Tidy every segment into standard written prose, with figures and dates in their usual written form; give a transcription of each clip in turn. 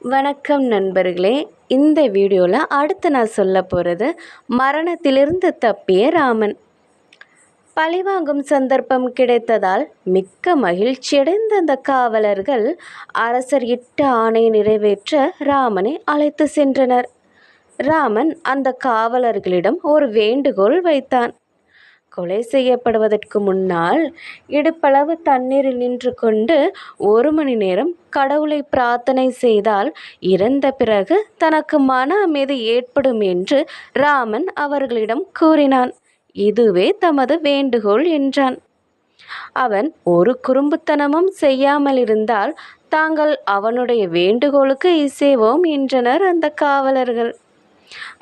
வணக்கம் நண்பர்களே. இந்த வீடியோவில் அடுத்து நான் சொல்ல போகிறது மரணத்திலிருந்து தப்பிய ராமன். பழிவாங்கும் சந்தர்ப்பம் கிடைத்ததால் மிக்க மகிழ்ச்சியடைந்த அந்த காவலர்கள் அரசர் இட்ட ஆணையை நிறைவேற்ற ராமனை அழைத்து சென்றனர். ராமன் அந்த காவலர்களிடம் ஒரு வேண்டுகோள் வைத்தான். கொலை செய்யப்படுவதற்கு முன்னால் இடுப்பளவு தண்ணீரில் நின்று கொண்டு 1 மணி நேரம் கடவுளை பிரார்த்தனை செய்தால் இறந்த பிறகு தனக்கு மன அமைதி ஏற்படும் என்று ராமன் அவர்களிடம் கூறினான். இதுவே தமது வேண்டுகோள் என்றான். அவன் ஒரு குறும்புத்தனமும் செய்யாமல் இருந்தால் தாங்கள் அவனுடைய வேண்டுகோளுக்கு இசைவோம் என்றனர் அந்த காவலர்கள்.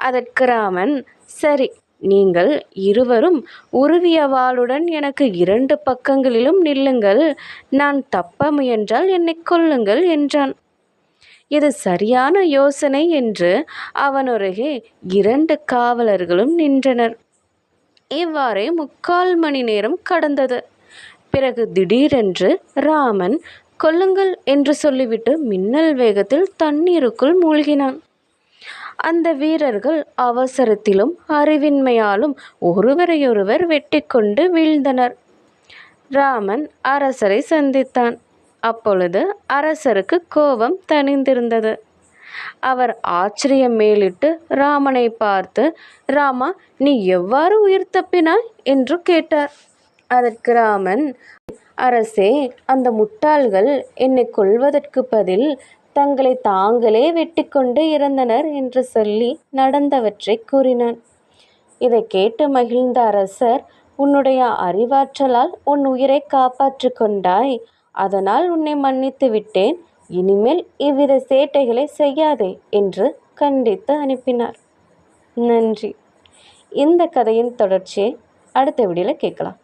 அதற்கு ராமன், சரி, நீங்கள் இருவரும் உருவிய வாளுடன் எனக்கு 2 பக்கங்களிலும் நில்லுங்கள். நான் தப்ப முயன்றால் என்னை கொல்லுங்கள் என்றான். இது சரியான யோசனை என்று அவனருகே 2 காவலர்களும் நின்றனர். இவ்வாறே 3/4 மணி நேரம் கடந்தது. பிறகு திடீரென்று ராமன் கொல்லுங்கள் என்று சொல்லிவிட்டு மின்னல் வேகத்தில் தண்ணீருக்குள் மூழ்கினான். அந்த வீரர்கள் அவசரத்திலும் அறிவின்மையாலும் ஒருவரையொருவர் வெட்டி கொண்டு வீழ்ந்தனர். ராமன் அரசரை சந்தித்தான். அப்பொழுது அரசருக்கு கோபம் தணிந்திருந்தது. அவர் ஆச்சரியம் மேலிட்டு ராமனை பார்த்து, ராமா, நீ எவ்வாறு உயிர் தப்பினாய் என்று கேட்டார். அதற்கு ராமன், அரசே, அந்த முட்டாள்கள் என்னை கொல்வதற்கு பதில் தங்களை தாங்களே வெட்டி கொண்டு இறந்தனர் என்று சொல்லி நடந்தவற்றை கூறினான். இதை கேட்டு மகிழ்ந்த அரசர், உன்னுடைய அறிவாற்றலால் உன் உயிரை காப்பாற்றி கொண்டாய். அதனால் உன்னை மன்னித்து விட்டேன். இனிமேல் இவ்வித சேட்டைகளை செய்யாதே என்று கண்டித்து அனுப்பினார். நன்றி. இந்த கதையின் தொடர்ச்சியை அடுத்த வீடியோவில் கேட்கலாம்.